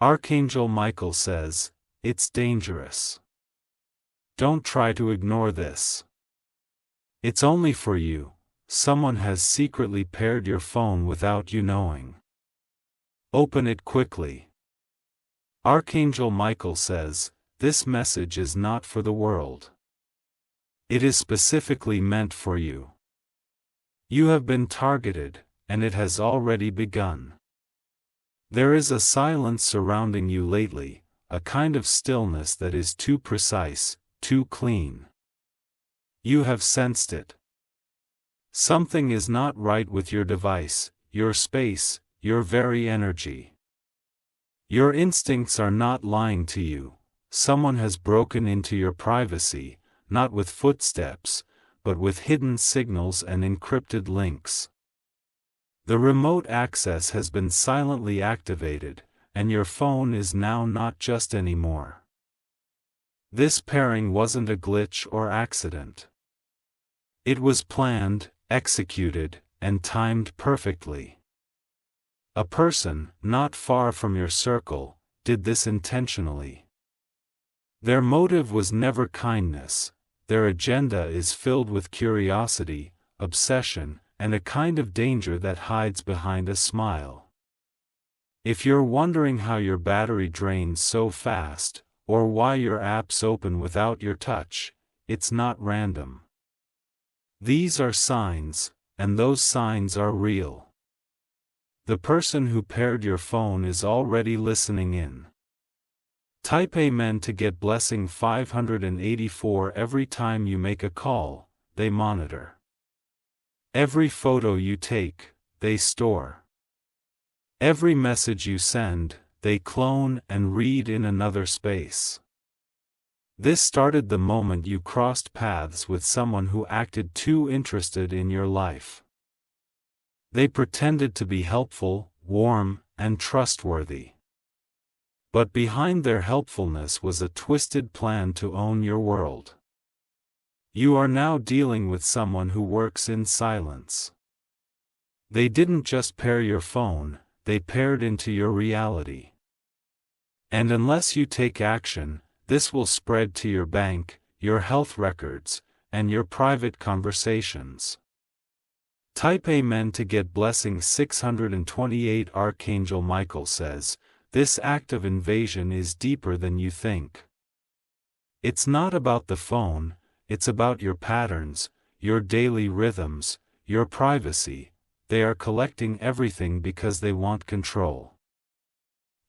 Archangel Michael says, it's dangerous. Don't try to ignore this. It's only for you. Someone has secretly paired your phone without you knowing. Open it quickly. Archangel Michael says, this message is not for the world. It is specifically meant for you. You have been targeted, and it has already begun. There is a silence surrounding you lately, a kind of stillness that is too precise, too clean. You have sensed it. Something is not right with your device, your space, your very energy. Your instincts are not lying to you. Someone has broken into your privacy, not with footsteps, but with hidden signals and encrypted links. The remote access has been silently activated, and your phone is now not just anymore. This pairing wasn't a glitch or accident. It was planned, executed, and timed perfectly. A person, not far from your circle, did this intentionally. Their motive was never kindness. Their agenda is filled with curiosity, obsession, and a kind of danger that hides behind a smile. If you're wondering how your battery drains so fast, or why your apps open without your touch, it's not random. These are signs, and those signs are real. The person who paired your phone is already listening in. Type Amen to get blessing 584 every time you make a call, they monitor. Every photo you take, they store. Every message you send, they clone and read in another space. This started the moment you crossed paths with someone who acted too interested in your life. They pretended to be helpful, warm, and trustworthy. But behind their helpfulness was a twisted plan to own your world. You are now dealing with someone who works in silence. They didn't just pair your phone, they paired into your reality. And unless you take action, this will spread to your bank, your health records, and your private conversations. Type Amen to get blessing 628. Archangel Michael says, this act of invasion is deeper than you think. It's not about the phone, it's about your patterns, your daily rhythms, your privacy. They are collecting everything because they want control.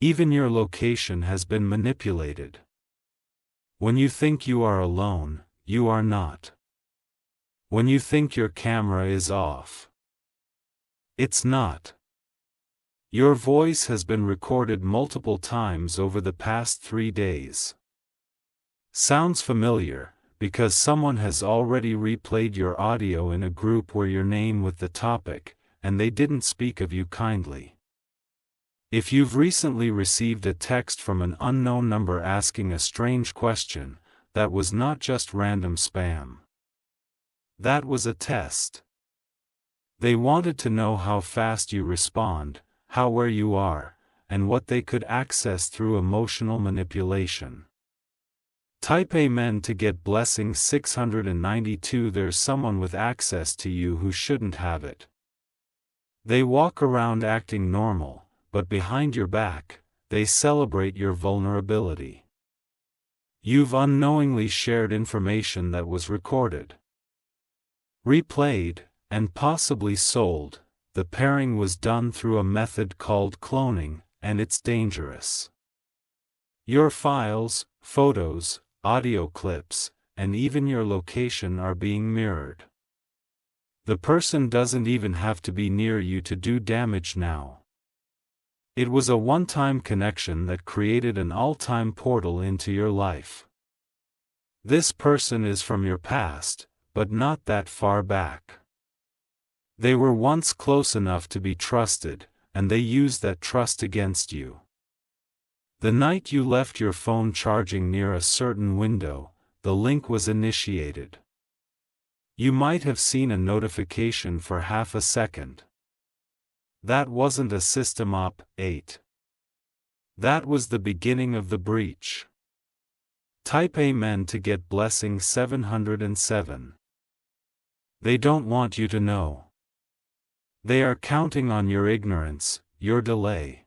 Even your location has been manipulated. When you think you are alone, you are not. When you think your camera is off, it's not. Your voice has been recorded multiple times over the past 3 days. Sounds familiar, because someone has already replayed your audio in a group where your name with the topic, and they didn't speak of you kindly. If you've recently received a text from an unknown number asking a strange question, that was not just random spam. That was a test. They wanted to know how fast you respond, how where you are, and what they could access through emotional manipulation. Type Amen to get blessing 692. There's someone with access to you who shouldn't have it. They walk around acting normal, but behind your back, they celebrate your vulnerability. You've unknowingly shared information that was recorded, replayed, and possibly sold. The pairing was done through a method called cloning, and it's dangerous. Your files, photos, audio clips, and even your location are being mirrored. The person doesn't even have to be near you to do damage now. It was a one-time connection that created an all-time portal into your life. This person is from your past, but not that far back. They were once close enough to be trusted, and they used that trust against you. The night you left your phone charging near a certain window, the link was initiated. You might have seen a notification for half a second. That wasn't a system update. That was the beginning of the breach. Type Amen to get blessing 707. They don't want you to know. They are counting on your ignorance, your delay.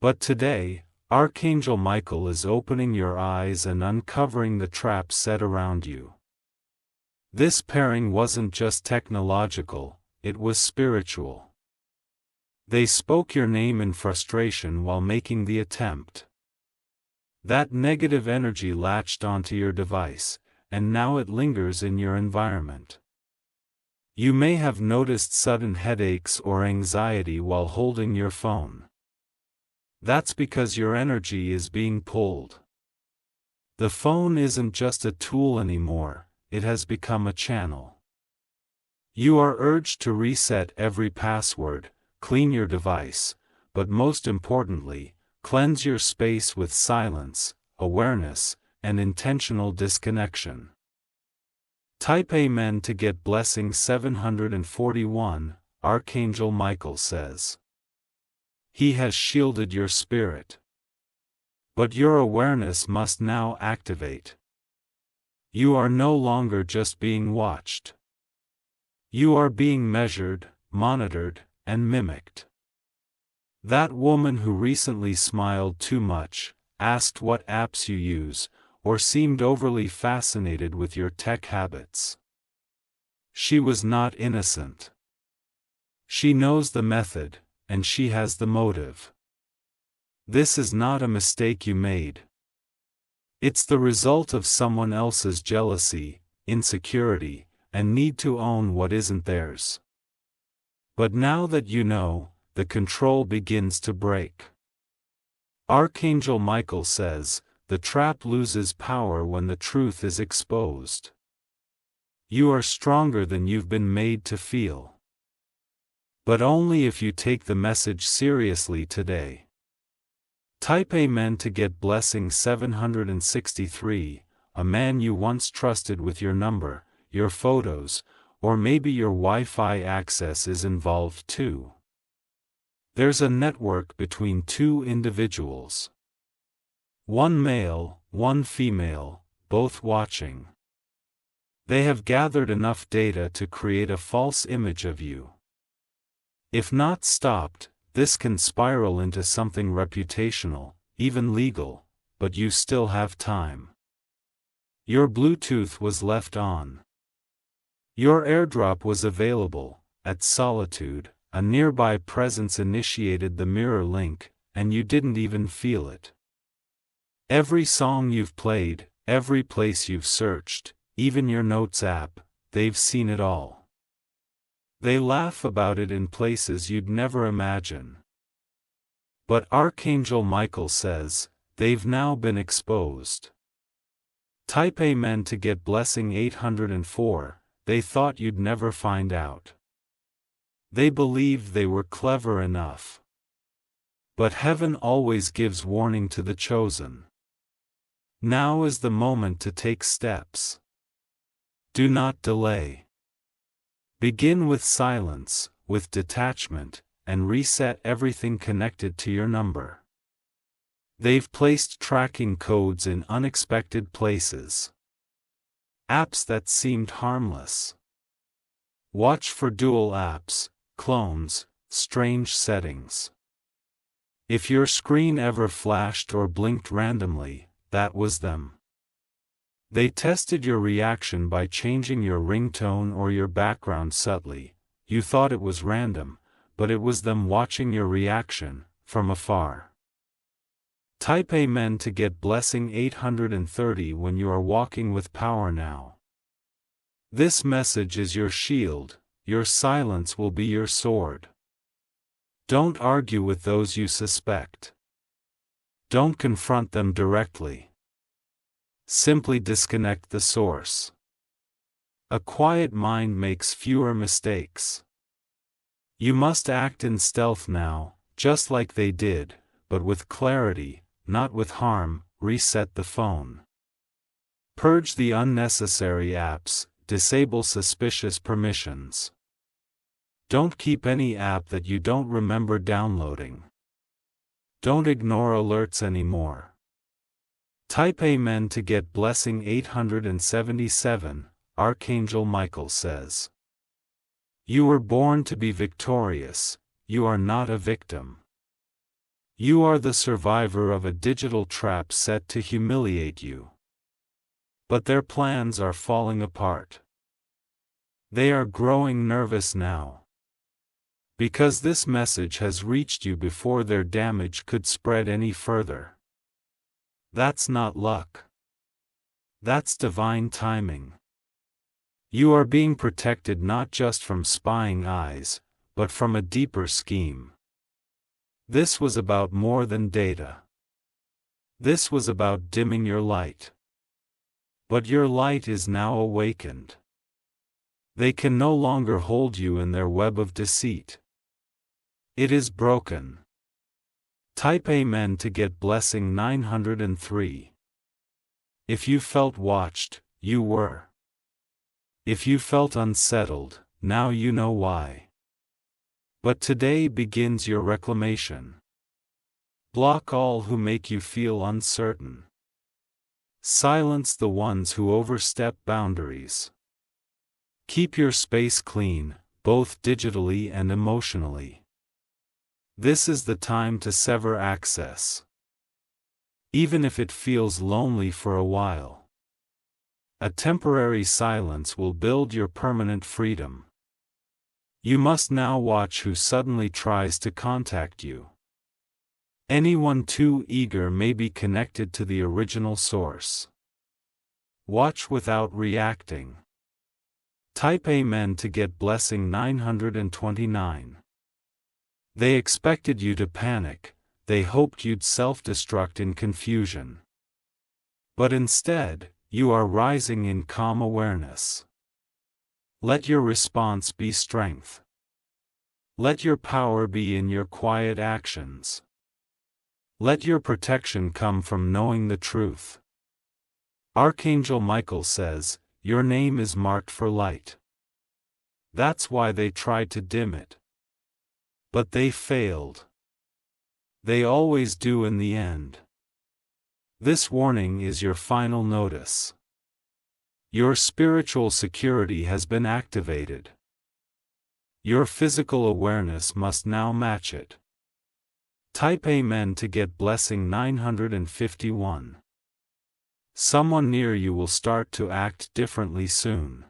But today, Archangel Michael is opening your eyes and uncovering the traps set around you. This pairing wasn't just technological, it was spiritual. They spoke your name in frustration while making the attempt. That negative energy latched onto your device, and now it lingers in your environment. You may have noticed sudden headaches or anxiety while holding your phone. That's because your energy is being pulled. The phone isn't just a tool anymore, it has become a channel. You are urged to reset every password, clean your device, but most importantly, cleanse your space with silence, awareness, and intentional disconnection. Type Amen to get blessing 741, Archangel Michael says. He has shielded your spirit. But your awareness must now activate. You are no longer just being watched. You are being measured, monitored, and mimicked. That woman who recently smiled too much, asked what apps you use, or seemed overly fascinated with your tech habits. She was not innocent. She knows the method, and she has the motive. This is not a mistake you made. It's the result of someone else's jealousy, insecurity, and need to own what isn't theirs. But now that you know, the control begins to break. Archangel Michael says, the trap loses power when the truth is exposed. You are stronger than you've been made to feel. But only if you take the message seriously today. Type Amen to get blessing 763, a man you once trusted with your number, your photos, or maybe your Wi-Fi access is involved too. There's a network between two individuals. One male, one female, both watching. They have gathered enough data to create a false image of you. If not stopped, this can spiral into something reputational, even legal, but you still have time. Your Bluetooth was left on. Your AirDrop was available. At Solitude, a nearby presence initiated the mirror link, and you didn't even feel it. Every song you've played, every place you've searched, even your Notes app, they've seen it all. They laugh about it in places you'd never imagine. But Archangel Michael says, they've now been exposed. Type Amen to get blessing 804, they thought you'd never find out. They believed they were clever enough. But heaven always gives warning to the chosen. Now is the moment to take steps. Do not delay. Begin with silence, with detachment, and reset everything connected to your number. They've placed tracking codes in unexpected places. Apps that seemed harmless. Watch for dual apps, clones, strange settings. If your screen ever flashed or blinked randomly, that was them. They tested your reaction by changing your ringtone or your background subtly. You thought it was random, but it was them watching your reaction, from afar. Type Amen to get blessing 830 when you are walking with power now. This message is your shield, your silence will be your sword. Don't argue with those you suspect. Don't confront them directly. Simply disconnect the source. A quiet mind makes fewer mistakes. You must act in stealth now, just like they did, but with clarity, not with harm. Reset the phone. Purge the unnecessary apps, disable suspicious permissions. Don't keep any app that you don't remember downloading. Don't ignore alerts anymore. Type Amen to get blessing 877, Archangel Michael says. You were born to be victorious, you are not a victim. You are the survivor of a digital trap set to humiliate you. But their plans are falling apart. They are growing nervous now. Because this message has reached you before their damage could spread any further. That's not luck. That's divine timing. You are being protected not just from spying eyes, but from a deeper scheme. This was about more than data. This was about dimming your light. But your light is now awakened. They can no longer hold you in their web of deceit. It is broken. Type Amen to get blessing 903. If you felt watched, you were. If you felt unsettled, now you know why. But today begins your reclamation. Block all who make you feel uncertain. Silence the ones who overstep boundaries. Keep your space clean, both digitally and emotionally. This is the time to sever access. Even if it feels lonely for a while. A temporary silence will build your permanent freedom. You must now watch who suddenly tries to contact you. Anyone too eager may be connected to the original source. Watch without reacting. Type Amen to get blessing 929. They expected you to panic, they hoped you'd self-destruct in confusion. But instead, you are rising in calm awareness. Let your response be strength. Let your power be in your quiet actions. Let your protection come from knowing the truth. Archangel Michael says, your name is marked for light. That's why they tried to dim it. But they failed. They always do in the end. This warning is your final notice. Your spiritual security has been activated. Your physical awareness must now match it. Type Amen to get blessing 951. Someone near you will start to act differently soon.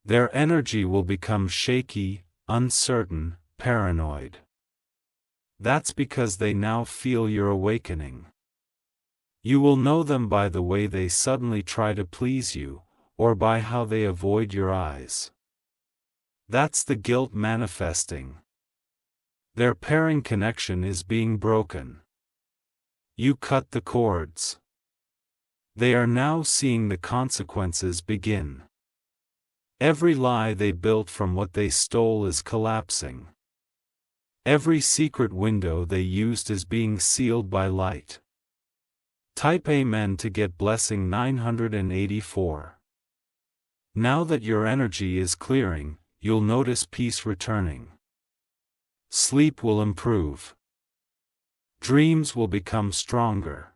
Their energy will become shaky, uncertain, paranoid. That's because they now feel your awakening. You will know them by the way they suddenly try to please you, or by how they avoid your eyes. That's the guilt manifesting. Their pairing connection is being broken. You cut the cords. They are now seeing the consequences begin. Every lie they built from what they stole is collapsing. Every secret window they used is being sealed by light. Type Amen to get blessing 984. Now that your energy is clearing, you'll notice peace returning. Sleep will improve. Dreams will become stronger.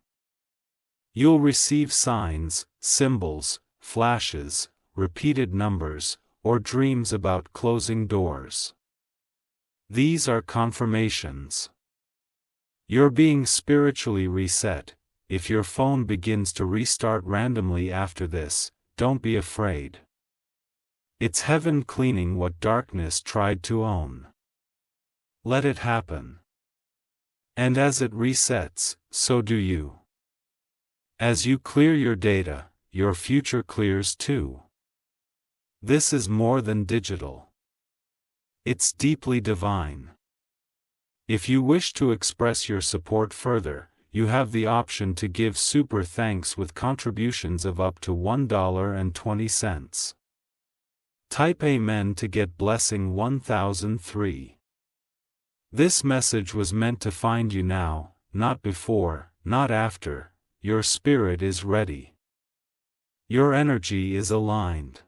You'll receive signs, symbols, flashes, repeated numbers, or dreams about closing doors. These are confirmations. You're being spiritually reset. If your phone begins to restart randomly after this, don't be afraid. It's heaven cleaning what darkness tried to own. Let it happen. And as it resets, so do you. As you clear your data, your future clears too. This is more than digital. It's deeply divine. If you wish to express your support further, you have the option to give super thanks with contributions of up to $1.20. Type Amen to get blessing 1003. This message was meant to find you now, not before, not after. Your spirit is ready. Your energy is aligned.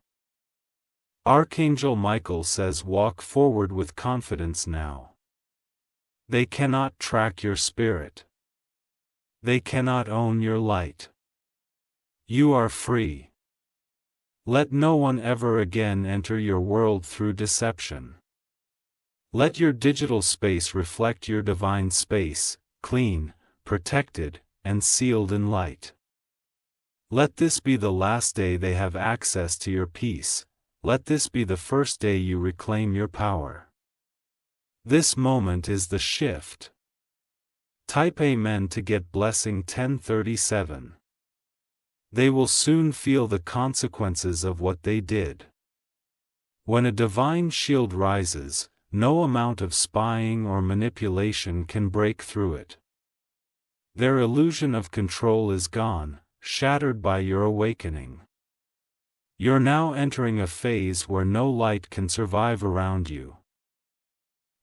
Archangel Michael says walk forward with confidence now. They cannot track your spirit. They cannot own your light. You are free. Let no one ever again enter your world through deception. Let your digital space reflect your divine space, clean, protected, and sealed in light. Let this be the last day they have access to your peace. Let this be the first day you reclaim your power. This moment is the shift. Type Amen to get blessing 1037. They will soon feel the consequences of what they did. When a divine shield rises, no amount of spying or manipulation can break through it. Their illusion of control is gone, shattered by your awakening. You're now entering a phase where no light can survive around you.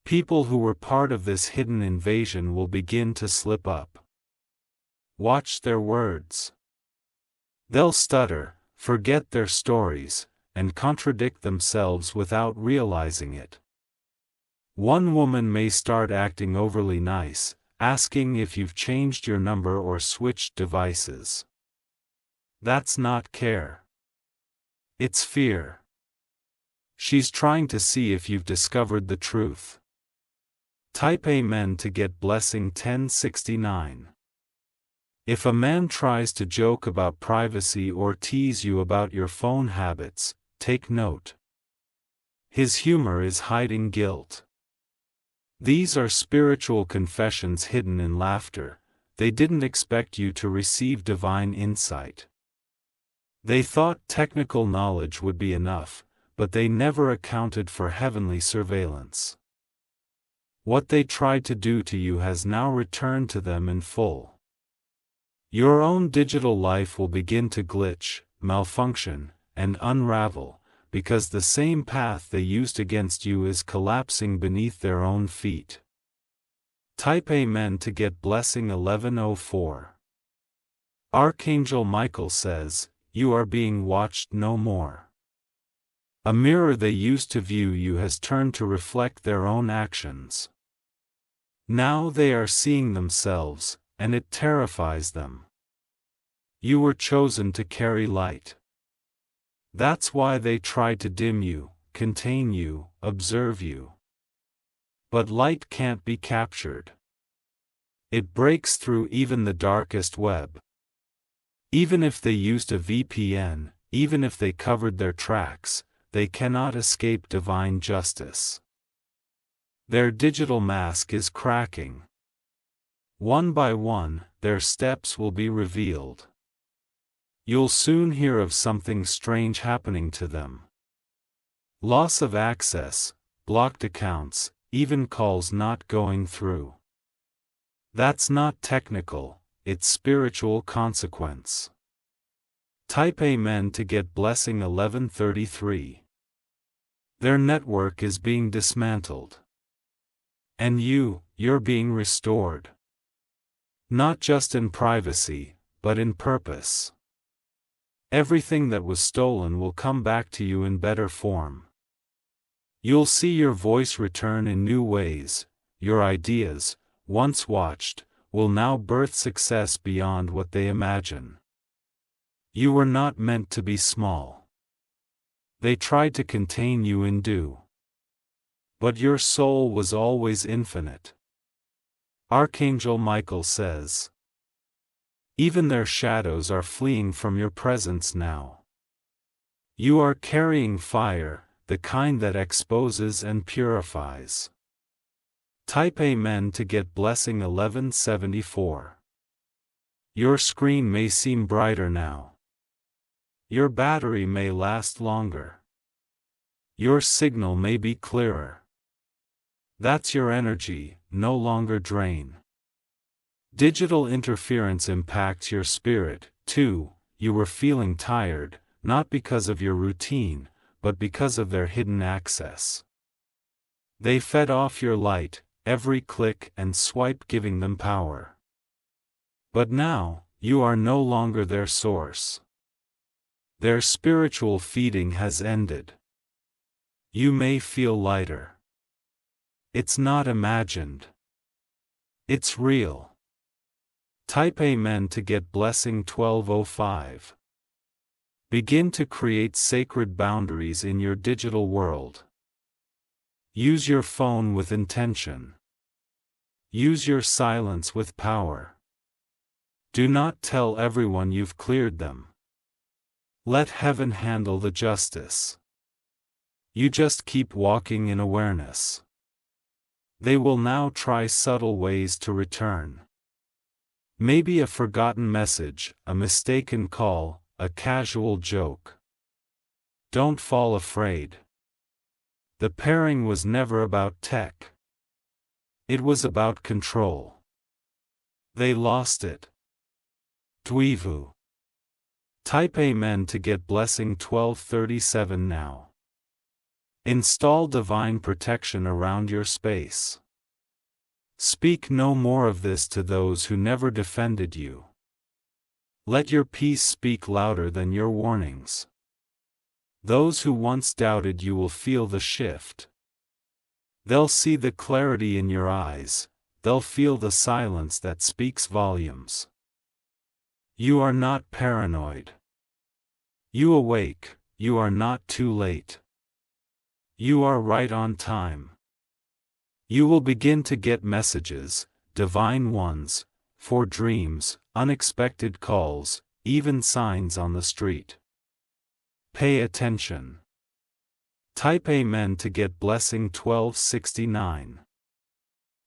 People who were part of this hidden invasion will begin to slip up. Watch their words. They'll stutter, forget their stories, and contradict themselves without realizing it. One woman may start acting overly nice, asking if you've changed your number or switched devices. That's not care. It's fear. She's trying to see if you've discovered the truth. Type Amen to get blessing 1069. If a man tries to joke about privacy or tease you about your phone habits, take note. His humor is hiding guilt. These are spiritual confessions hidden in laughter. They didn't expect you to receive divine insight. They thought technical knowledge would be enough, but they never accounted for heavenly surveillance. What they tried to do to you has now returned to them in full. Your own digital life will begin to glitch, malfunction, and unravel, because the same path they used against you is collapsing beneath their own feet. Type Amen to get blessing 1104. Archangel Michael says, you are being watched no more. A mirror they used to view you has turned to reflect their own actions. Now they are seeing themselves, and it terrifies them. You were chosen to carry light. That's why they tried to dim you, contain you, observe you. But light can't be captured. It breaks through even the darkest web. Even if they used a VPN, even if they covered their tracks, they cannot escape divine justice. Their digital mask is cracking. One by one, their steps will be revealed. You'll soon hear of something strange happening to them. Loss of access, blocked accounts, even calls not going through. That's not technical, it's spiritual consequence. Type Amen to get blessing 1133. Their network is being dismantled. And you're being restored. Not just in privacy, but in purpose. Everything that was stolen will come back to you in better form. You'll see your voice return in new ways. Your ideas, once watched, will now birth success beyond what they imagine. You were not meant to be small. They tried to contain you in dew. But your soul was always infinite. Archangel Michael says, even their shadows are fleeing from your presence now. You are carrying fire, the kind that exposes and purifies. Type Amen to get blessing 1174. Your screen may seem brighter now. Your battery may last longer. Your signal may be clearer. That's your energy, no longer drain. Digital interference impacts your spirit, too. You were feeling tired, not because of your routine, but because of their hidden access. They fed off your light, every click and swipe giving them power. But now, you are no longer their source. Their spiritual feeding has ended. You may feel lighter. It's not imagined. It's real. Type Amen to get blessing 1205. Begin to create sacred boundaries in your digital world. Use your phone with intention. Use your silence with power. Do not tell everyone you've cleared them. Let heaven handle the justice. You just keep walking in awareness. They will now try subtle ways to return. Maybe a forgotten message, a mistaken call, a casual joke. Don't fall afraid. The pairing was never about tech. It was about control. They lost it. Dweevu. Type Amen to get blessing 1237 now. Install divine protection around your space. Speak no more of this to those who never defended you. Let your peace speak louder than your warnings. Those who once doubted you will feel the shift. They'll see the clarity in your eyes, they'll feel the silence that speaks volumes. You are not paranoid. You awake, you are not too late. You are right on time. You will begin to get messages, divine ones, for dreams, unexpected calls, even signs on the street. Pay attention. Type Amen to get blessing 1269.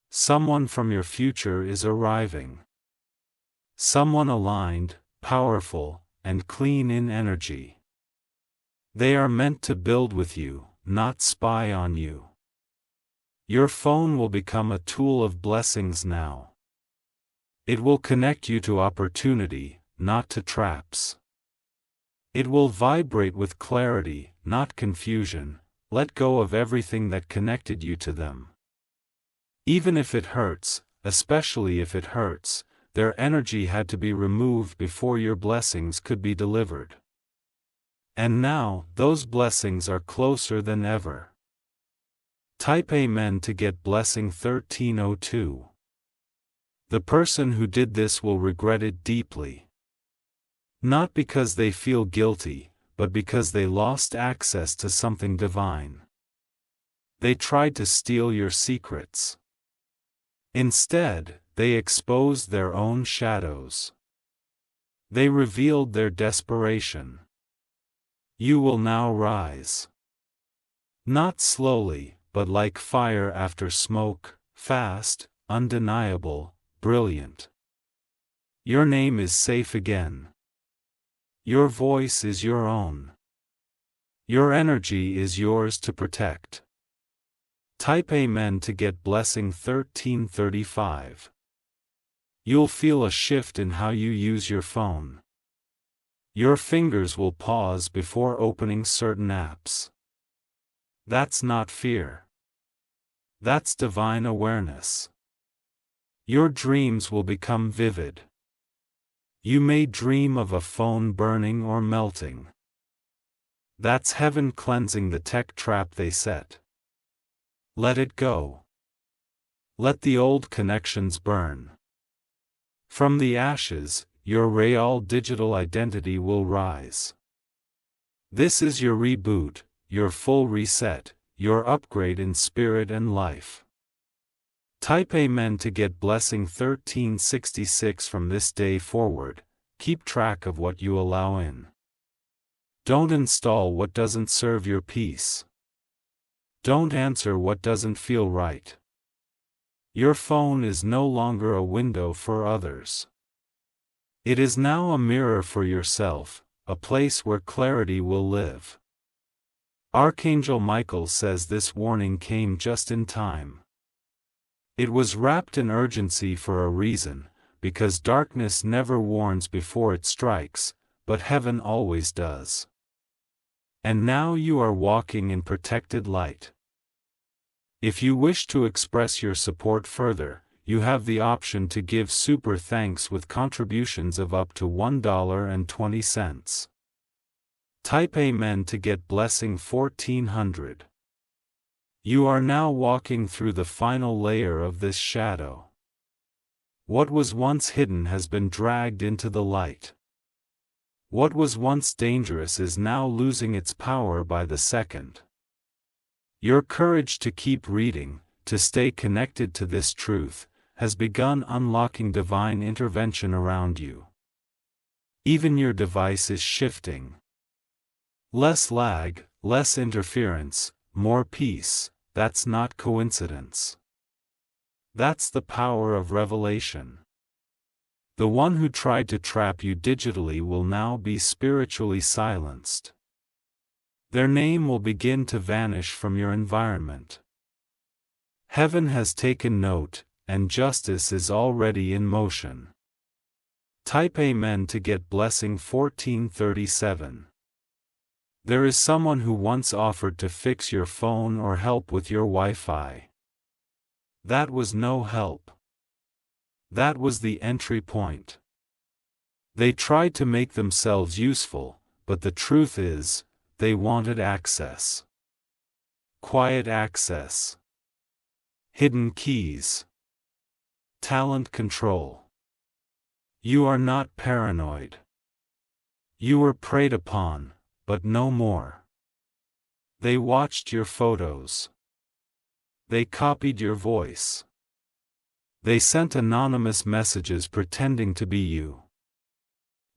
Someone from your future is arriving. Someone aligned, powerful, and clean in energy. They are meant to build with you, not spy on you. Your phone will become a tool of blessings now. It will connect you to opportunity, not to traps. It will vibrate with clarity, not confusion. Let go of everything that connected you to them. Even if it hurts, especially if it hurts, their energy had to be removed before your blessings could be delivered. And now, those blessings are closer than ever. Type Amen to get blessing 1302. The person who did this will regret it deeply. Not because they feel guilty, but because they lost access to something divine. They tried to steal your secrets. Instead, they exposed their own shadows. They revealed their desperation. You will now rise. Not slowly, but like fire after smoke, fast, undeniable, brilliant. Your name is safe again. Your voice is your own. Your energy is yours to protect. Type Amen to get blessing 1335. You'll feel a shift in how you use your phone. Your fingers will pause before opening certain apps. That's not fear. That's divine awareness. Your dreams will become vivid. You may dream of a phone burning or melting. That's heaven cleansing the tech trap they set. Let it go. Let the old connections burn. From the ashes, your real digital identity will rise. This is your reboot, your full reset, your upgrade in spirit and life. Type Amen to get blessing 1366 from this day forward. Keep track of what you allow in. Don't install what doesn't serve your peace. Don't answer what doesn't feel right. Your phone is no longer a window for others. It is now a mirror for yourself, a place where clarity will live. Archangel Michael says this warning came just in time. It was wrapped in urgency for a reason, because darkness never warns before it strikes, but heaven always does. And now you are walking in protected light. If you wish to express your support further, you have the option to give super thanks with contributions of up to $1.20. Type Amen to get blessing 1400. You are now walking through the final layer of this shadow. What was once hidden has been dragged into the light. What was once dangerous is now losing its power by the second. Your courage to keep reading, to stay connected to this truth, has begun unlocking divine intervention around you. Even your device is shifting. Less lag, less interference, more peace. That's not coincidence. That's the power of revelation. The one who tried to trap you digitally will now be spiritually silenced. Their name will begin to vanish from your environment. Heaven has taken note, and justice is already in motion. Type Amen to get blessing 1437. There is someone who once offered to fix your phone or help with your Wi-Fi. That was no help. That was the entry point. They tried to make themselves useful, but the truth is, they wanted access. Quiet access. Hidden keys. Talent control. You are not paranoid. You were preyed upon, but no more. They watched your photos. They copied your voice. They sent anonymous messages pretending to be you.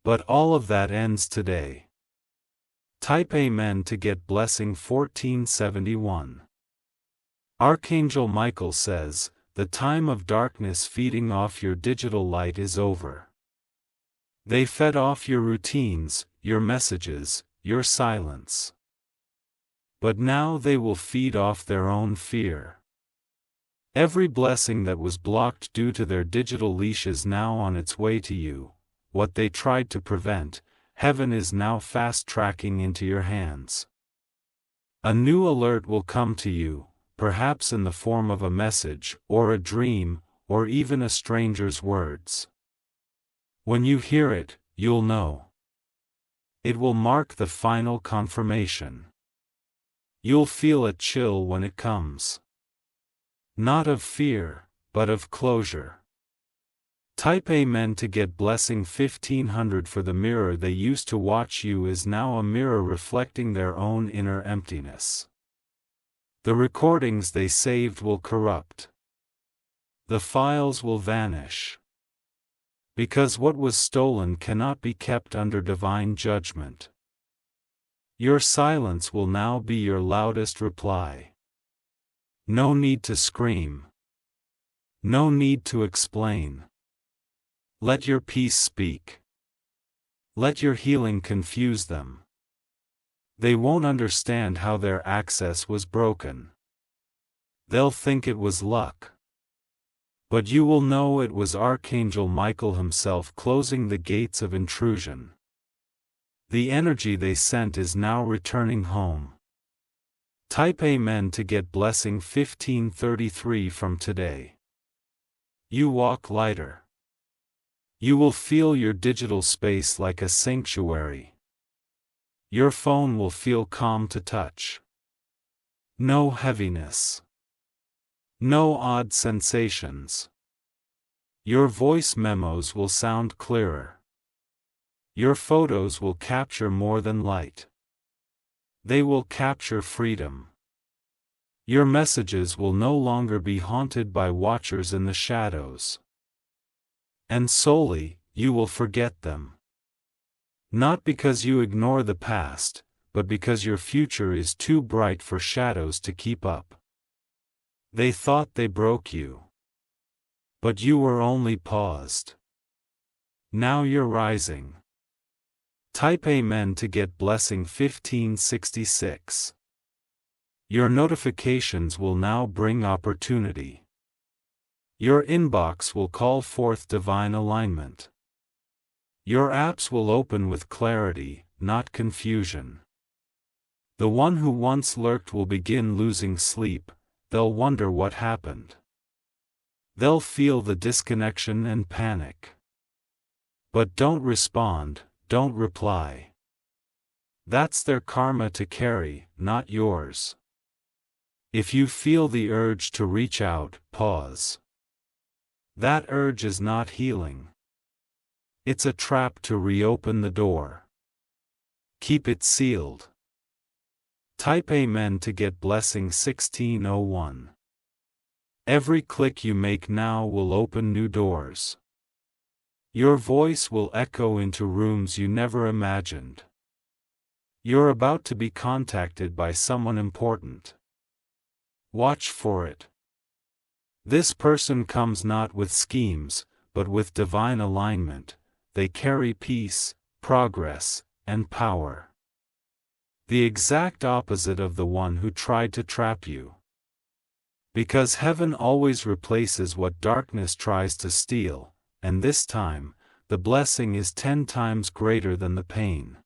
But all of that ends today. Type Amen to get blessing 1471. Archangel Michael says, the time of darkness feeding off your digital light is over. They fed off your routines, your messages, your silence. But now they will feed off their own fear. Every blessing that was blocked due to their digital leash is now on its way to you. What they tried to prevent, heaven is now fast-tracking into your hands. A new alert will come to you, perhaps in the form of a message, or a dream, or even a stranger's words. When you hear it, you'll know. It will mark the final confirmation. You'll feel a chill when it comes. Not of fear, but of closure. Type Amen to get blessing 1500 for the mirror they used to watch you is now a mirror reflecting their own inner emptiness. The recordings they saved will corrupt. The files will vanish. Because what was stolen cannot be kept under divine judgment. Your silence will now be your loudest reply. No need to scream. No need to explain. Let your peace speak. Let your healing confuse them. They won't understand how their access was broken. They'll think it was luck. But you will know it was Archangel Michael himself closing the gates of intrusion. The energy they sent is now returning home. Type Amen to get blessing 1533 from today. You walk lighter. You will feel your digital space like a sanctuary. Your phone will feel calm to touch. No heaviness. No odd sensations. Your voice memos will sound clearer. Your photos will capture more than light. They will capture freedom. Your messages will no longer be haunted by watchers in the shadows. And solely, you will forget them. Not because you ignore the past, but because your future is too bright for shadows to keep up. They thought they broke you. But you were only paused. Now you're rising. Type Amen to get blessing 1566. Your notifications will now bring opportunity. Your inbox will call forth divine alignment. Your apps will open with clarity, not confusion. The one who once lurked will begin losing sleep. They'll wonder what happened. They'll feel the disconnection and panic. But don't respond, don't reply. That's their karma to carry, not yours. If you feel the urge to reach out, pause. That urge is not healing. It's a trap to reopen the door. Keep it sealed. Type Amen to get blessing 1601. Every click you make now will open new doors. Your voice will echo into rooms you never imagined. You're about to be contacted by someone important. Watch for it. This person comes not with schemes, but with divine alignment. They carry peace, progress, and power. The exact opposite of the one who tried to trap you. Because heaven always replaces what darkness tries to steal, and this time, the blessing is 10 times greater than the pain.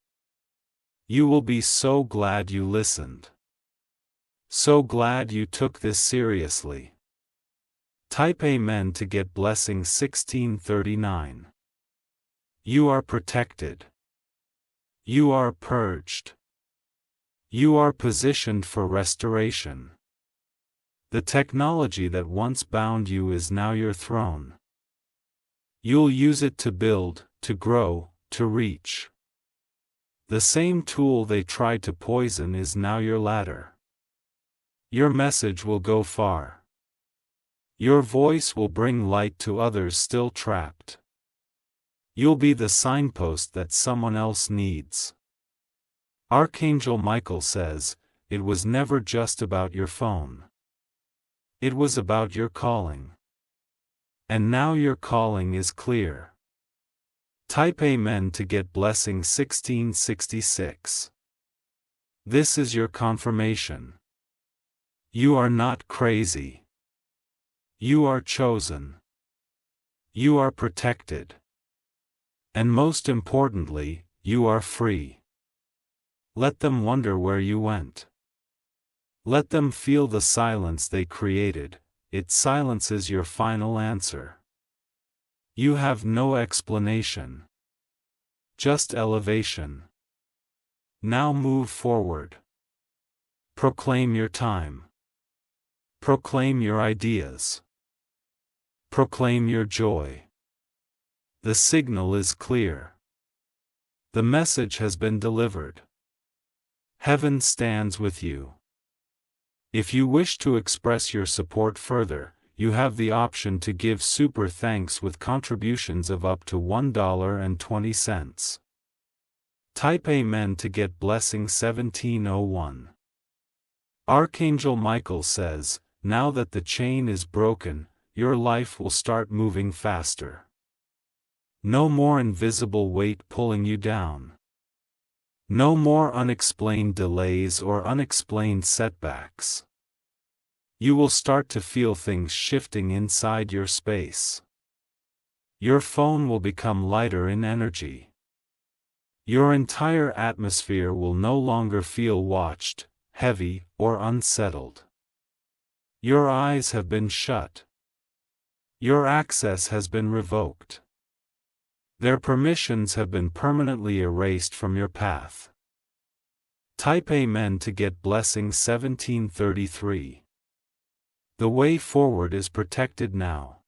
You will be so glad you listened. So glad you took this seriously. Type Amen to get blessing 1639. You are protected. You are purged. You are positioned for restoration. The technology that once bound you is now your throne. You'll use it to build, to grow, to reach. The same tool they tried to poison is now your ladder. Your message will go far. Your voice will bring light to others still trapped. You'll be the signpost that someone else needs. Archangel Michael says, it was never just about your phone. It was about your calling. And now your calling is clear. Type Amen to get blessing 1666. This is your confirmation. You are not crazy. You are chosen. You are protected. And most importantly, you are free. Let them wonder where you went. Let them feel the silence they created. It silences your final answer. You have no explanation. Just elevation. Now move forward. Proclaim your time. Proclaim your ideas. Proclaim your joy. The signal is clear. The message has been delivered. Heaven stands with you. If you wish to express your support further, you have the option to give super thanks with contributions of up to $1.20. Type Amen to get blessing 1701. Archangel Michael says, now that the chain is broken, your life will start moving faster. No more invisible weight pulling you down. No more unexplained delays or unexplained setbacks. You will start to feel things shifting inside your space. Your phone will become lighter in energy. Your entire atmosphere will no longer feel watched, heavy, or unsettled. Your eyes have been shut. Your access has been revoked. Their permissions have been permanently erased from your path. Type Amen to get blessing 1733. The way forward is protected now.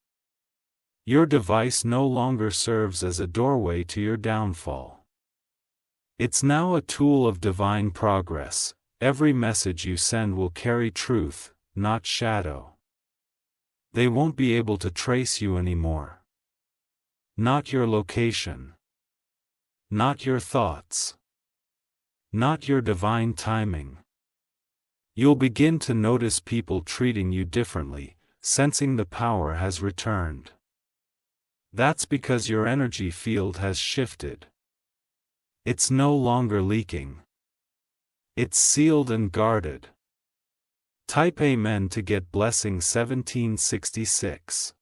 Your device no longer serves as a doorway to your downfall. It's now a tool of divine progress. Every message you send will carry truth, not shadow. They won't be able to trace you anymore. Not your location. Not your thoughts. Not your divine timing. You'll begin to notice people treating you differently, sensing the power has returned. That's because your energy field has shifted. It's no longer leaking. It's sealed and guarded. Type Amen to get blessing 1766.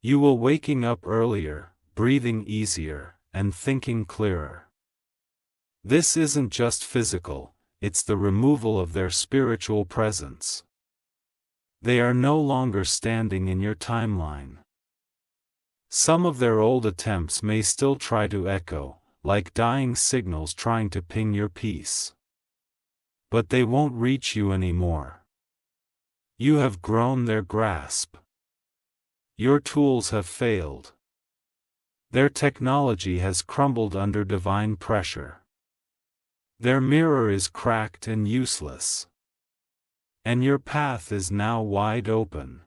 You will waking up earlier, breathing easier, and thinking clearer. This isn't just physical, it's the removal of their spiritual presence. They are no longer standing in your timeline. Some of their old attempts may still try to echo, like dying signals trying to ping your peace. But they won't reach you anymore. You have grown their grasp. Your tools have failed. Their technology has crumbled under divine pressure. Their mirror is cracked and useless. And your path is now wide open.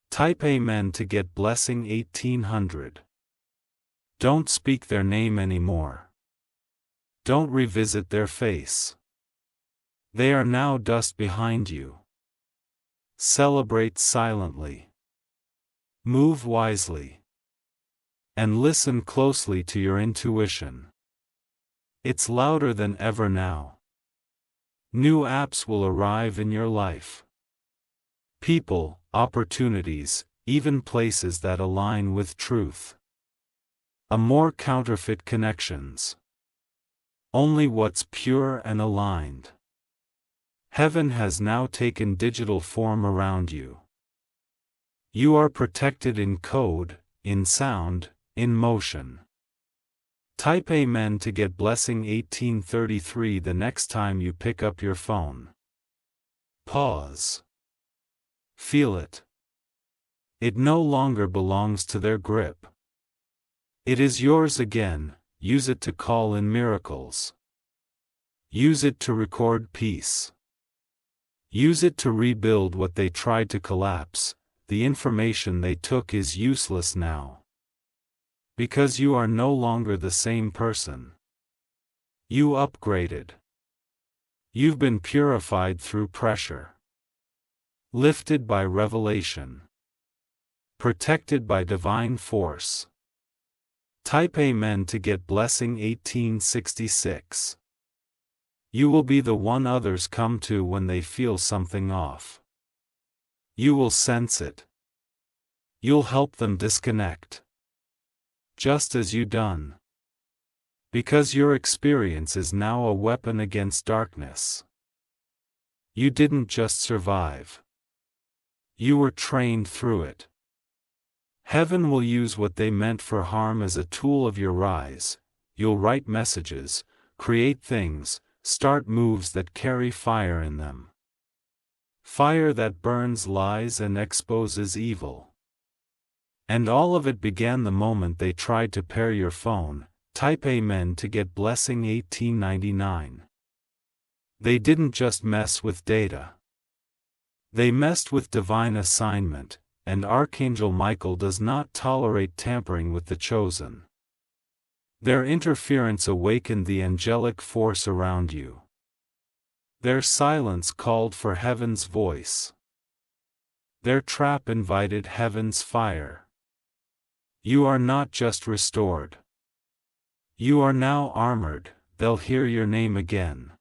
Type Amen to get blessing 1800. Don't speak their name anymore. Don't revisit their face. They are now dust behind you. Celebrate silently. Move wisely. And listen closely to your intuition. It's louder than ever now. New apps will arrive in your life. People, opportunities, even places that align with truth. More counterfeit connections. Only what's pure and aligned. Heaven has now taken digital form around you. You are protected in code, in sound, in motion. Type Amen to get blessing 1833 the next time you pick up your phone. Pause. Feel it. It no longer belongs to their grip. It is yours again. Use it to call in miracles. Use it to record peace. Use it to rebuild what they tried to collapse. The information they took is useless now. Because you are no longer the same person. You upgraded. You've been purified through pressure. Lifted by revelation. Protected by divine force. Type Amen to get blessing 1866. You will be the one others come to when they feel something off. You will sense it. You'll help them disconnect. Just as you done. Because your experience is now a weapon against darkness. You didn't just survive. You were trained through it. Heaven will use what they meant for harm as a tool of your rise. You'll write messages, create things, start moves that carry fire in them. Fire that burns lies and exposes evil. And all of it began the moment they tried to pair your phone. Type Amen to get blessing 1899. They didn't just mess with data. They messed with divine assignment, and Archangel Michael does not tolerate tampering with the chosen. Their interference awakened the angelic force around you. Their silence called for heaven's voice. Their trap invited heaven's fire. You are not just restored. You are now armored. They'll hear your name again.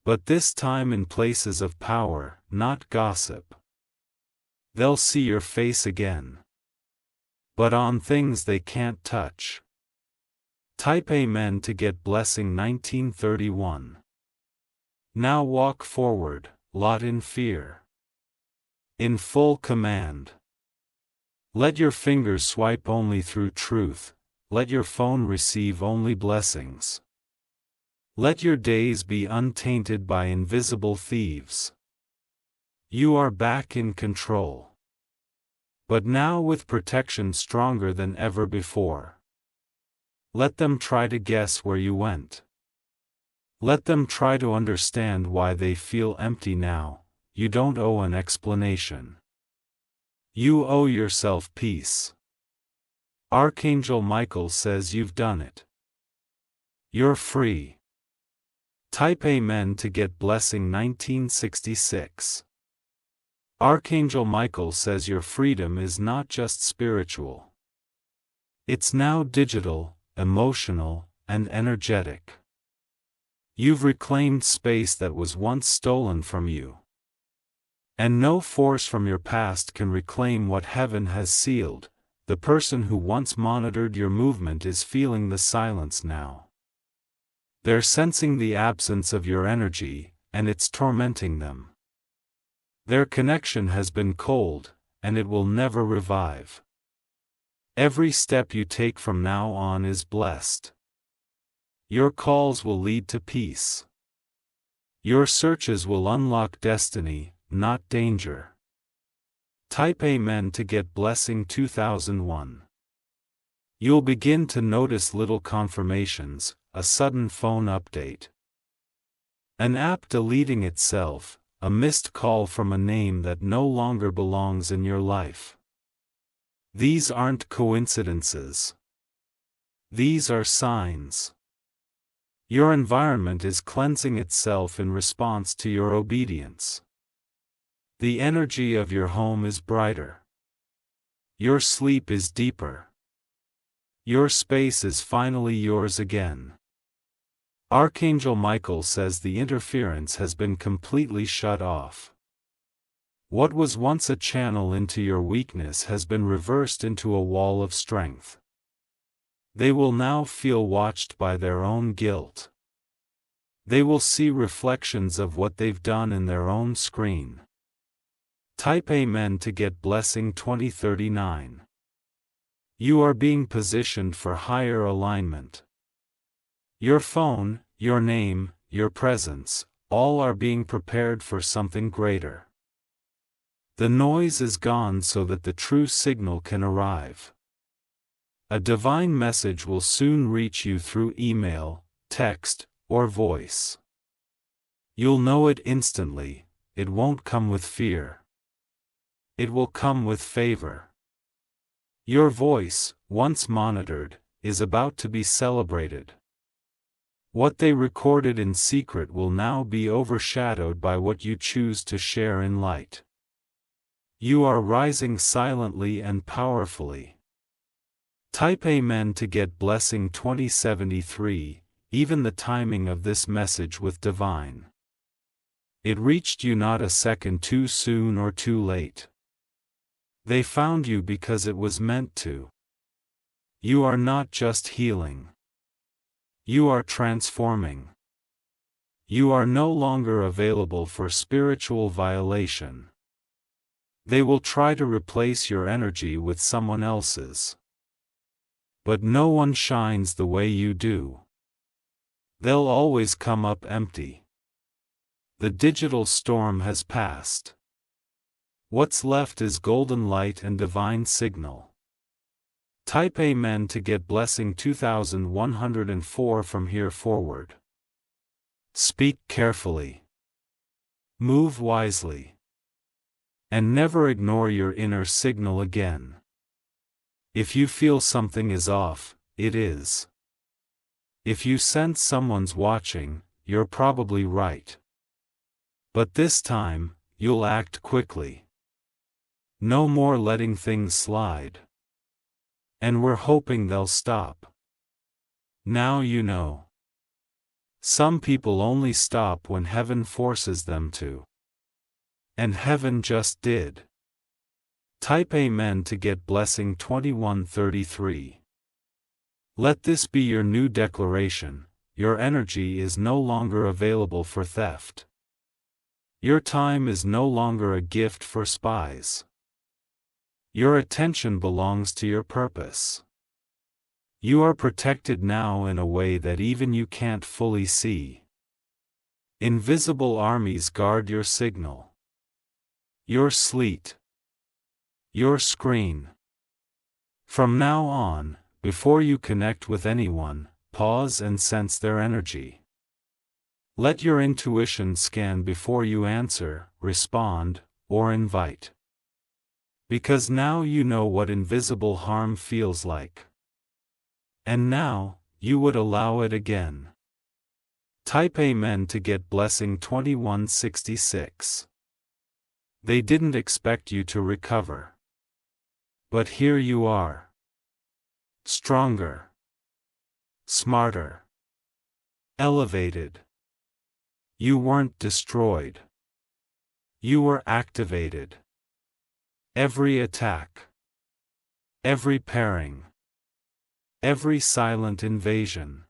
But this time in places of power, not gossip. They'll see your face again. But on things they can't touch. Type Amen to get blessing 1931. Now walk forward, lot in fear. In full command. Let your fingers swipe only through truth, let your phone receive only blessings. Let your days be untainted by invisible thieves. You are back in control. But now with protection stronger than ever before. Let them try to guess where you went. Let them try to understand why they feel empty now. You don't owe an explanation. You owe yourself peace. Archangel Michael says you've done it. You're free. Type Amen to get blessing 1966. Archangel Michael says your freedom is not just spiritual. It's now digital, emotional, and energetic. You've reclaimed space that was once stolen from you. And no force from your past can reclaim what heaven has sealed. The person who once monitored your movement is feeling the silence now. They're sensing the absence of your energy, and it's tormenting them. Their connection has been cold, and it will never revive. Every step you take from now on is blessed. Your calls will lead to peace. Your searches will unlock destiny, not danger. Type Amen to get blessing 2001. You'll begin to notice little confirmations, a sudden phone update, an app deleting itself, a missed call from a name that no longer belongs in your life. These aren't coincidences. These are signs. Your environment is cleansing itself in response to your obedience. The energy of your home is brighter. Your sleep is deeper. Your space is finally yours again. Archangel Michael says the interference has been completely shut off. What was once a channel into your weakness has been reversed into a wall of strength. They will now feel watched by their own guilt. They will see reflections of what they've done in their own screen. Type Amen to get blessing 2039. You are being positioned for higher alignment. Your phone, your name, your presence, all are being prepared for something greater. The noise is gone so that the true signal can arrive. A divine message will soon reach you through email, text, or voice. You'll know it instantly. It won't come with fear. It will come with favor. Your voice, once monitored, is about to be celebrated. What they recorded in secret will now be overshadowed by what you choose to share in light. You are rising silently and powerfully. Type Amen to get blessing 2073, even the timing of this message with divine. It reached you not a second too soon or too late. They found you because it was meant to. You are not just healing. You are transforming. You are no longer available for spiritual violation. They will try to replace your energy with someone else's. But no one shines the way you do. They'll always come up empty. The digital storm has passed. What's left is golden light and divine signal. Type Amen to get blessing 2104 from here forward. Speak carefully. Move wisely. And never ignore your inner signal again. If you feel something is off, it is. If you sense someone's watching, you're probably right. But this time, you'll act quickly. No more letting things slide. And we're hoping they'll stop. Now you know. Some people only stop when heaven forces them to. And heaven just did. Type Amen to get blessing 2133. Let this be your new declaration. Your energy is no longer available for theft. Your time is no longer a gift for spies. Your attention belongs to your purpose. You are protected now in a way that even you can't fully see. Invisible armies guard your signal. Your sleet. Your screen. From now on, before you connect with anyone, pause and sense their energy. Let your intuition scan before you answer, respond, or invite. Because now you know what invisible harm feels like. And now, you would allow it again. Type Amen to get blessing 2166. They didn't expect you to recover. But here you are. Stronger. Smarter. Elevated. You weren't destroyed. You were activated. Every attack. Every pairing. Every silent invasion.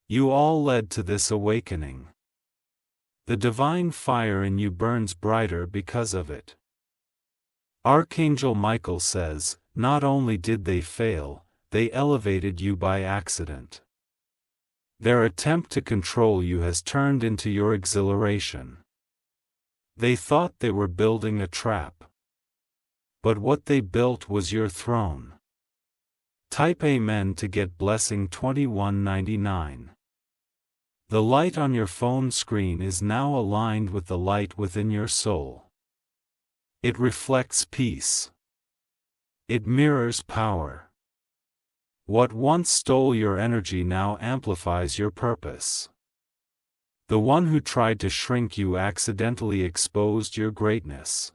You all led to this awakening. The divine fire in you burns brighter because of it. Archangel Michael says, not only did they fail, they elevated you by accident. Their attempt to control you has turned into your exhilaration. They thought they were building a trap. but what they built was your throne. Type Amen to get blessing 2199. The light on your phone screen is now aligned with the light within your soul. It reflects peace. It mirrors power. What once stole your energy now amplifies your purpose. The one who tried to shrink you accidentally exposed your greatness.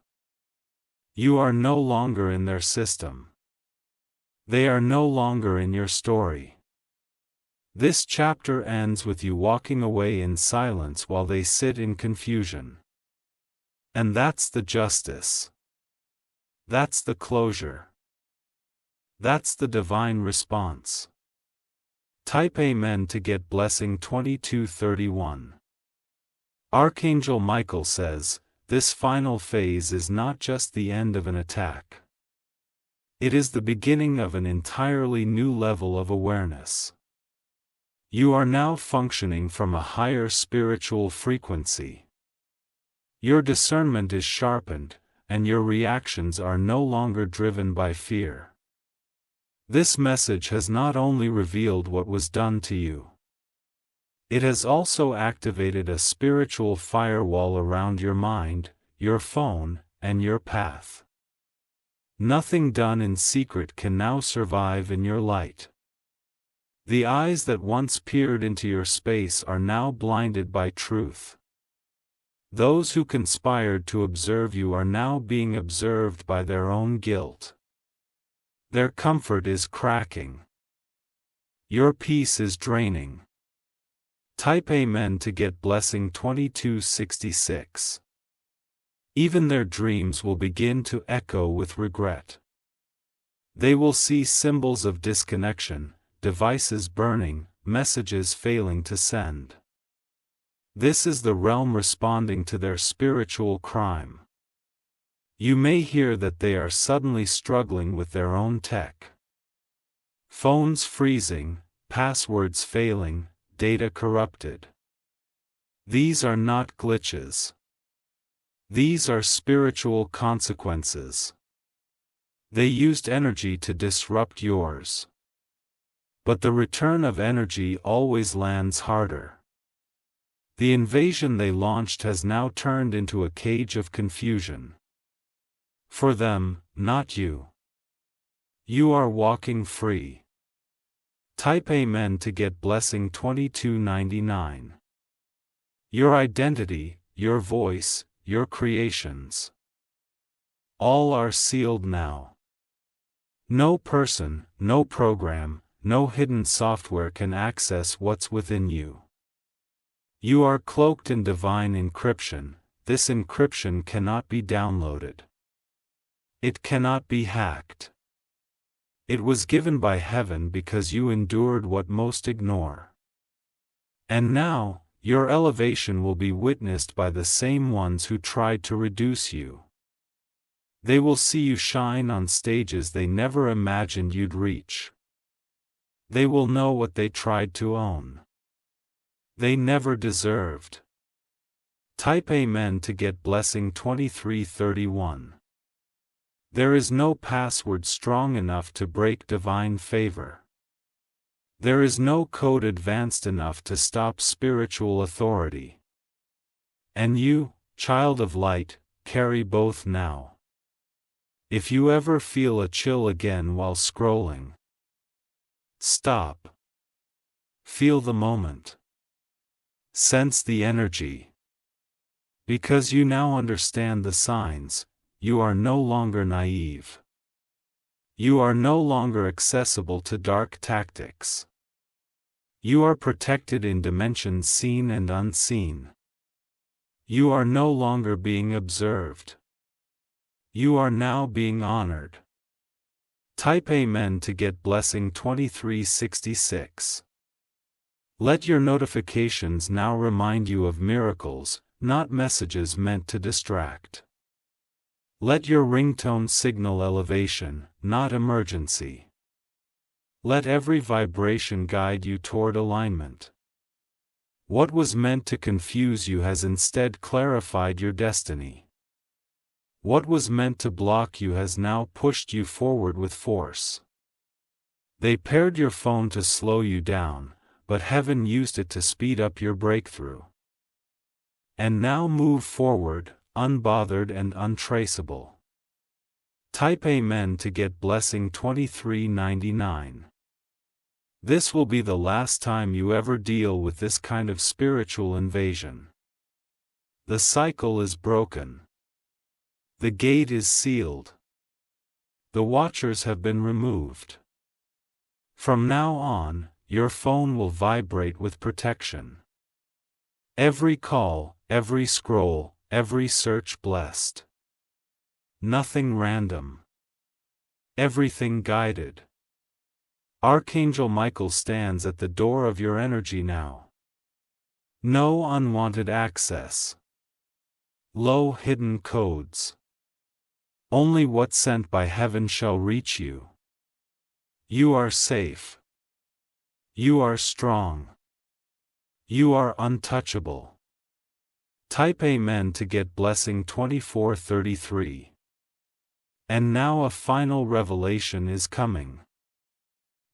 You are no longer in their system. They are no longer in your story. This chapter ends with you walking away in silence while they sit in confusion. And that's the justice. That's the closure. That's the divine response. Type Amen to get blessing 2231. Archangel Michael says, this final phase is not just the end of an attack. It is the beginning of an entirely new level of awareness. You are now functioning from a higher spiritual frequency. Your discernment is sharpened, and your reactions are no longer driven by fear. This message has not only revealed what was done to you, it has also activated a spiritual firewall around your mind, your phone, and your path. Nothing done in secret can now survive in your light. The eyes that once peered into your space are now blinded by truth. Those who conspired to observe you are now being observed by their own guilt. Their comfort is cracking. Your peace is draining. Type Amen to get blessing 2266. Even their dreams will begin to echo with regret. They will see symbols of disconnection, devices burning, messages failing to send. This is the realm responding to their spiritual crime. You may hear that they are suddenly struggling with their own tech. Phones freezing, passwords failing, data corrupted. These are not glitches. These are spiritual consequences. They used energy to disrupt yours. But the return of energy always lands harder. The invasion they launched has now turned into a cage of confusion. For them, not you. You are walking free. Type Amen to get blessing 2299. Your identity, your voice, your creations. All are sealed now. No person, no program, no hidden software can access what's within you. You are cloaked in divine encryption. This encryption cannot be downloaded. It cannot be hacked. It was given by heaven because you endured what most ignore. And now, your elevation will be witnessed by the same ones who tried to reduce you. They will see you shine on stages they never imagined you'd reach. They will know what they tried to own. They never deserved. Type Amen to get blessing 2331. There is no password strong enough to break divine favor. There is no code advanced enough to stop spiritual authority. And you, child of light, carry both now. If you ever feel a chill again while scrolling, stop. Feel the moment. Sense the energy. Because you now understand the signs, you are no longer naive. You are no longer accessible to dark tactics. You are protected in dimensions seen and unseen. You are no longer being observed. You are now being honored. Type Amen to get blessing 2366. Let your notifications now remind you of miracles, not messages meant to distract. Let your ringtone signal elevation, not emergency. Let every vibration guide you toward alignment. What was meant to confuse you has instead clarified your destiny. What was meant to block you has now pushed you forward with force. They paired your phone to slow you down, but heaven used it to speed up your breakthrough. And now move forward, unbothered and untraceable. Type Amen to get blessing 2399. This will be the last time you ever deal with this kind of spiritual invasion. The cycle is broken. The gate is sealed. The watchers have been removed. From now on, your phone will vibrate with protection. Every call, every scroll, every search blessed. Nothing random. Everything guided. Archangel Michael stands at the door of your energy now. No unwanted access. Low hidden codes. Only what sent by heaven shall reach you. You are safe. You are strong. You are untouchable. Type Amen to get blessing 2433. And now a final revelation is coming.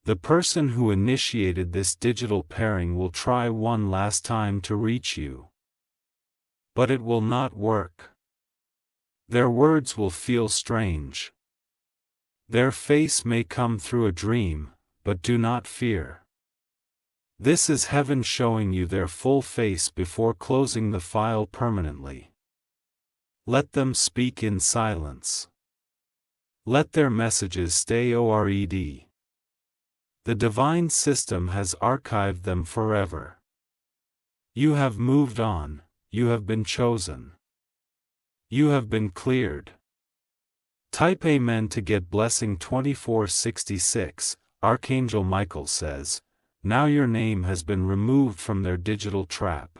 The person who initiated this digital pairing will try one last time to reach you. But it will not work. Their words will feel strange. Their face may come through a dream, but do not fear. This is heaven showing you their full face before closing the file permanently. Let them speak in silence. Let their messages stay ORED. The divine system has archived them forever. You have moved on, you have been chosen. You have been cleared. Type Amen to get blessing 2466. Archangel Michael says, now your name has been removed from their digital trap.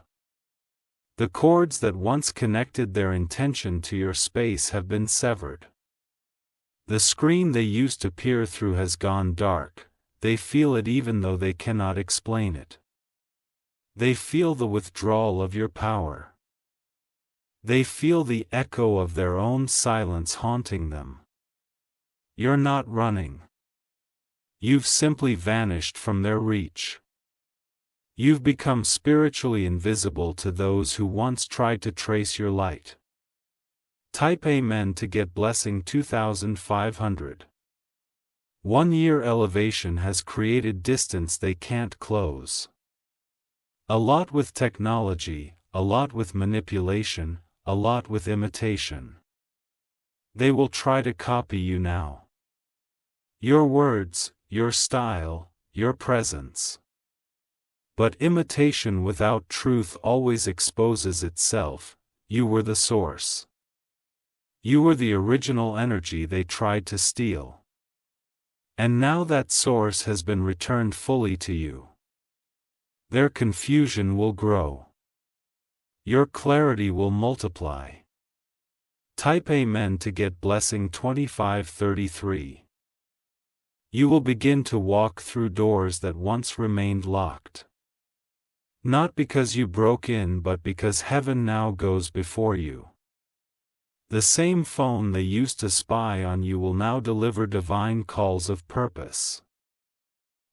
The cords that once connected their intention to your space have been severed. The screen they used to peer through has gone dark. They feel it even though they cannot explain it. They feel the withdrawal of your power. They feel the echo of their own silence haunting them. You're not running. You've simply vanished from their reach. You've become spiritually invisible to those who once tried to trace your light. Type Amen to get blessing 2500. 1 year elevation has created distance they can't close. A lot with technology, a lot with manipulation, a lot with imitation. They will try to copy you now. Your words, your style, your presence. But imitation without truth always exposes itself. You were the source. You were the original energy they tried to steal. And now that source has been returned fully to you. Their confusion will grow. Your clarity will multiply. Type Amen to get blessing 2533. You will begin to walk through doors that once remained locked. Not because you broke in, but because heaven now goes before you. The same phone they used to spy on you will now deliver divine calls of purpose.